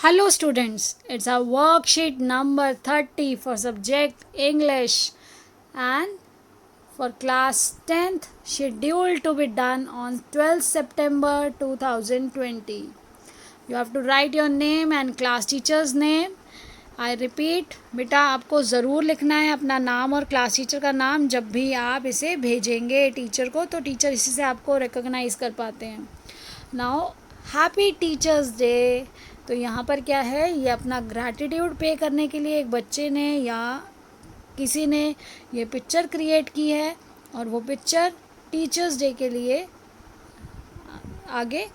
Hello students, it's our worksheet number 30 for subject English and for class 10th scheduled to be done on 12th September 2020. You have to write your name and class teacher's name. I repeat, बेटा आपको ज़रूर लिखना है अपना नाम और class teacher का नाम जब भी आप इसे भेजेंगे टीचर को, तो टीचर इसी से आपको रिकॉग्नाइज़ कर पाते हैं. Now happy teachers day. तो यहाँ पर क्या है, ये अपना ग्रैटिट्यूड पे करने के लिए एक बच्चे ने या किसी ने ये पिक्चर क्रिएट की है और वो पिक्चर टीचर्स डे के लिए आगे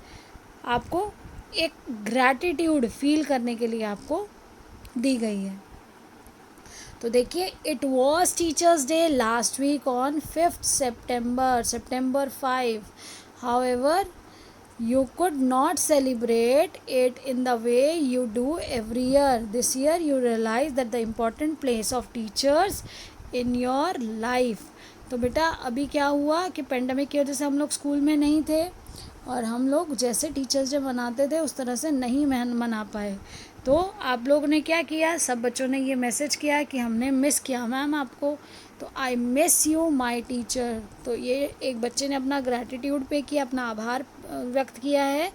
आपको एक ग्रैटिट्यूड फील करने के लिए आपको दी गई है. तो देखिए, it was teachers day last week on 5th September 5. However, you could not celebrate it in the way you do every year. This year you realize that the important place of teachers in your life. तो बेटा अभी क्या हुआ कि pandemic की वजह से हम लोग स्कूल में नहीं थे और हम लोग जैसे टीचर्स डे मनाते थे उस तरह से नहीं मना पाए. तो आप लोगों ने क्या किया, सब बच्चों ने ये मैसेज किया कि हमने मिस किया मैम आपको. तो I miss you my teacher. तो ये एक बच्चे ने अपना ग्रैटिट्यूड पे किया, अपना आभार व्यक्त किया है.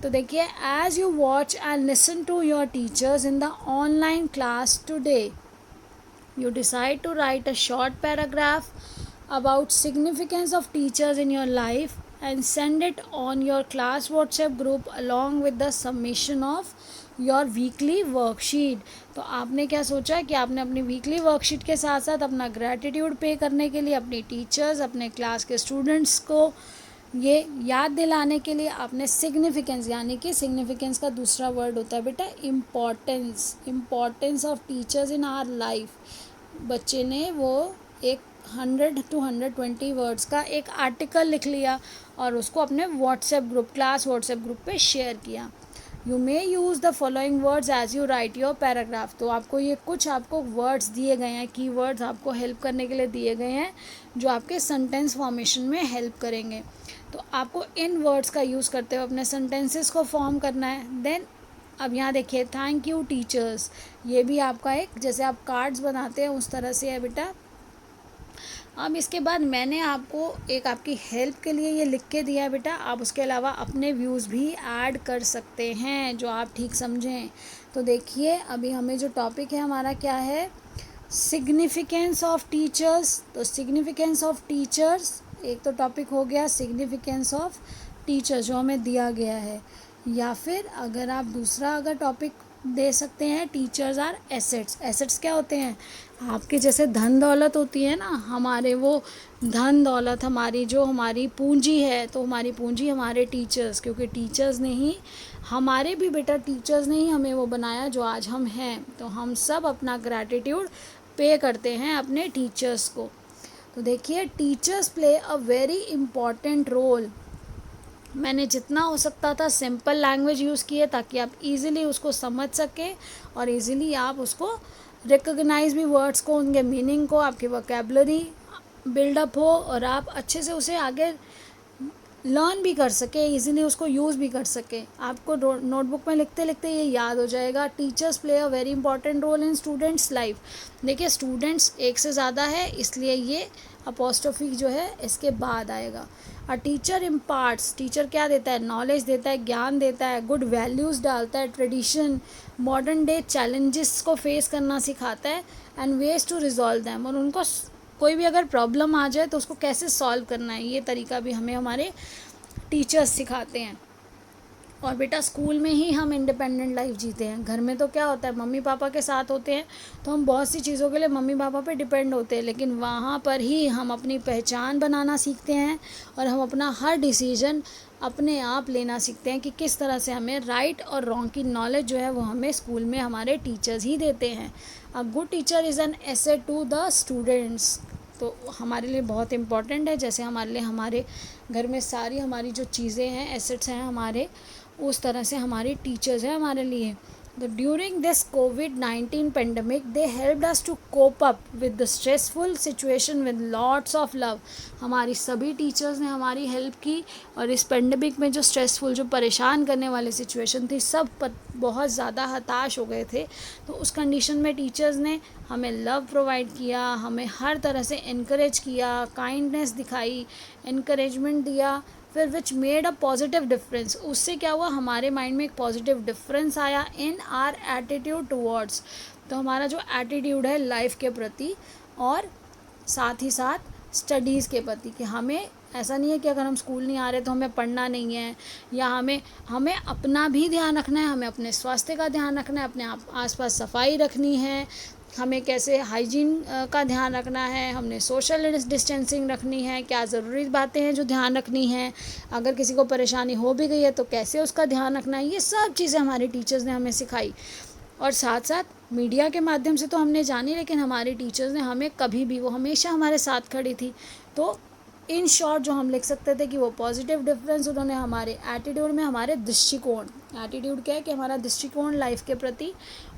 तो देखिए, as you watch and listen to your teachers in the online class today, you decide to write a short paragraph about significance of teachers in your life and send it on your class WhatsApp group along with the summation of your weekly worksheet. तो आपने क्या सोचा कि आपने अपनी weekly worksheet के साथ साथ अपना ग्रैटिट्यूड पे करने के लिए अपनी टीचर्स, अपने क्लास के स्टूडेंट्स को ये याद दिलाने के लिए आपने सिग्निफिकेंस, यानी कि सिग्निफिकेंस का दूसरा वर्ड होता है बेटा importance of teachers in our life. बच्चे ने वो एक 100 to 120 वर्ड्स का एक आर्टिकल लिख लिया और उसको अपने क्लास व्हाट्सएप ग्रुप पे शेयर किया. You may use the following words as you write your paragraph. तो आपको ये कुछ आपको वर्ड्स दिए गए हैं, की वर्ड्स आपको हेल्प करने के लिए दिए गए हैं जो आपके सेंटेंस फॉर्मेशन में हेल्प करेंगे. तो आपको इन वर्ड्स का यूज़ करते हुए अपने सेंटेंसेस को फॉर्म करना है. देन अब यहाँ देखिए, थैंक यू टीचर्स. ये भी आपका एक, जैसे आप कार्ड्स बनाते हैं उस तरह से है बेटा. अब इसके बाद मैंने आपको एक आपकी हेल्प के लिए ये लिख के दिया है बेटा. आप उसके अलावा अपने व्यूज़ भी ऐड कर सकते हैं जो आप ठीक समझें. तो देखिए, अभी हमें जो टॉपिक है हमारा क्या है, सिग्निफिकेंस ऑफ टीचर्स. तो सिग्निफिकेंस ऑफ टीचर्स एक तो टॉपिक हो गया, सिग्निफिकेंस ऑफ टीचर्स जो हमें दिया गया है. या फिर अगर आप दूसरा अगर टॉपिक दे सकते हैं, टीचर्स आर एसेट्स. एसेट्स क्या होते हैं, आपके जैसे धन दौलत होती है ना, हमारे वो धन दौलत हमारी जो हमारी पूंजी है, तो हमारी पूंजी हमारे टीचर्स, क्योंकि टीचर्स ने ही हमारे भी बेटा टीचर्स ने ही हमें वो बनाया जो आज हम हैं. तो हम सब अपना ग्रैटिट्यूड पे करते हैं अपने टीचर्स को. तो देखिए, teachers play a very important role. मैंने जितना हो सकता था सिंपल लैंग्वेज यूज़ की है ताकि आप इजीली उसको समझ सकें और इजीली आप उसको रिकॉग्नाइज भी वर्ड्स को, उनके मीनिंग को, आपकी वोकैबुलरी बिल्डअप हो और आप अच्छे से उसे आगे लर्न भी कर सके, इजीली उसको यूज़ भी कर सके. आपको नोटबुक में लिखते लिखते ये याद हो जाएगा. Teachers play a very important role in students life. देखिए, स्टूडेंट्स एक से ज़्यादा है इसलिए ये अपॉस्ट्रोफी जो है इसके बाद आएगा. A teacher imparts. टीचर क्या देता है, नॉलेज देता है, ज्ञान देता है, गुड वैल्यूज़ डालता है, ट्रेडिशन, मॉडर्न डे चैलेंजेस को फेस करना सिखाता है, and ways to resolve them. और उनको कोई भी अगर प्रॉब्लम आ जाए तो उसको कैसे सॉल्व करना है, ये तरीका भी हमें हमारे टीचर्स सिखाते हैं. और बेटा स्कूल में ही हम इंडिपेंडेंट लाइफ जीते हैं. घर में तो क्या होता है, मम्मी पापा के साथ होते हैं तो हम बहुत सी चीज़ों के लिए मम्मी पापा पे डिपेंड होते हैं, लेकिन वहाँ पर ही हम अपनी पहचान बनाना सीखते हैं और हम अपना हर डिसीजन अपने आप लेना सीखते हैं कि किस तरह से हमें राइट और रॉन्ग की नॉलेज जो है वो हमें स्कूल में हमारे टीचर्स ही देते हैं. A good teacher is an asset to the students. तो हमारे लिए बहुत इम्पॉर्टेंट है. जैसे हमारे लिए हमारे घर में सारी हमारी जो चीज़ें हैं, एसेट्स हैं हमारे, उस तरह से हमारी टीचर्स हैं हमारे लिए. During this COVID-19 pandemic, they helped us to cope up with the stressful situation with lots of love. हमारी सभी टीचर्स ने हमारी हेल्प की, और इस पेंडेमिक में जो स्ट्रेसफुल, जो परेशान करने वाली सिचुएशन थी, सब बहुत ज़्यादा हताश हो गए थे, तो उस कंडीशन में टीचर्स ने हमें लव प्रोवाइड किया, हमें हर तरह से इनकरेज किया, काइंडनेस दिखाई, इनकरेजमेंट दिया, फिर which made a positive difference. उससे क्या हुआ, हमारे माइंड में एक पॉजिटिव डिफरेंस आया इन आर एटीट्यूड टूवर्ड्स. तो हमारा जो एटीट्यूड है लाइफ के प्रति, और साथ ही साथ स्टडीज़ के प्रति, कि हमें ऐसा नहीं है कि अगर हम स्कूल नहीं आ रहे तो हमें पढ़ना नहीं है, या हमें अपना भी ध्यान रखना है, हमें अपने स्वास्थ्य का ध्यान रखना है, अपने आसपास सफाई रखनी है, हमें कैसे हाइजीन का ध्यान रखना है, हमने सोशल डिस्टेंसिंग रखनी है, क्या ज़रूरी बातें हैं जो ध्यान रखनी है, अगर किसी को परेशानी हो भी गई है तो कैसे उसका ध्यान रखना है. ये सब चीज़ें हमारे टीचर्स ने हमें सिखाई. और साथ साथ मीडिया के माध्यम से तो हमने जानी, लेकिन हमारे टीचर्स ने हमें कभी भी, वो हमेशा हमारे साथ खड़ी थी. तो इन शॉर्ट जो हम लिख सकते थे कि वो पॉजिटिव डिफरेंस उन्होंने हमारे एटीट्यूड में, हमारे दृष्टिकोण, एटीट्यूड क्या है कि हमारा दृष्टिकोण लाइफ के प्रति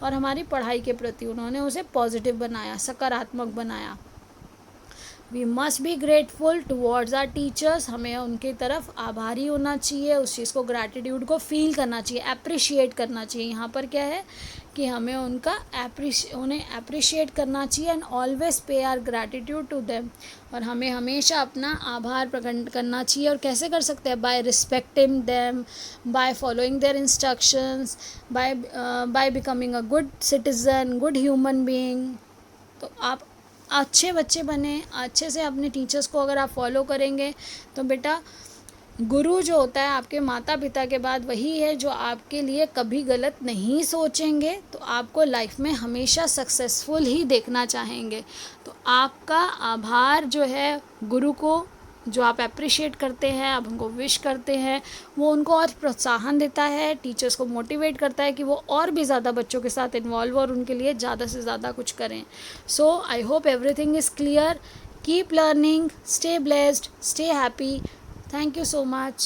और हमारी पढ़ाई के प्रति, उन्होंने उसे पॉजिटिव बनाया, सकारात्मक बनाया. We must be grateful towards our teachers. हमें उनकी तरफ आभारी होना चाहिए, उस चीज़ को, ग्रैटिट्यूड को फील करना चाहिए, अप्रिशिएट करना चाहिए. यहाँ पर क्या है कि हमें उन्हें अप्रिशिएट करना चाहिए, and always pay our gratitude to them. और हमें हमेशा अपना आभार प्रकट करना चाहिए. और कैसे कर सकते हैं? By respecting them, by following their instructions, by becoming a good citizen, good human being. तो आप अच्छे बच्चे बने, अच्छे से अपने टीचर्स को अगर आप फॉलो करेंगे तो बेटा, गुरु जो होता है आपके माता पिता के बाद, वही है जो आपके लिए कभी गलत नहीं सोचेंगे, तो आपको लाइफ में हमेशा सक्सेसफुल ही देखना चाहेंगे. तो आपका आभार जो है गुरु को, जो आप अप्रिशिएट करते हैं, आप उनको विश करते हैं, वो उनको और प्रोत्साहन देता है, टीचर्स को मोटिवेट करता है कि वो और भी ज़्यादा बच्चों के साथ इन्वॉल्व और उनके लिए ज़्यादा से ज़्यादा कुछ करें. So I hope everything is clear. Keep learning, stay blessed, stay happy. Thank you so much.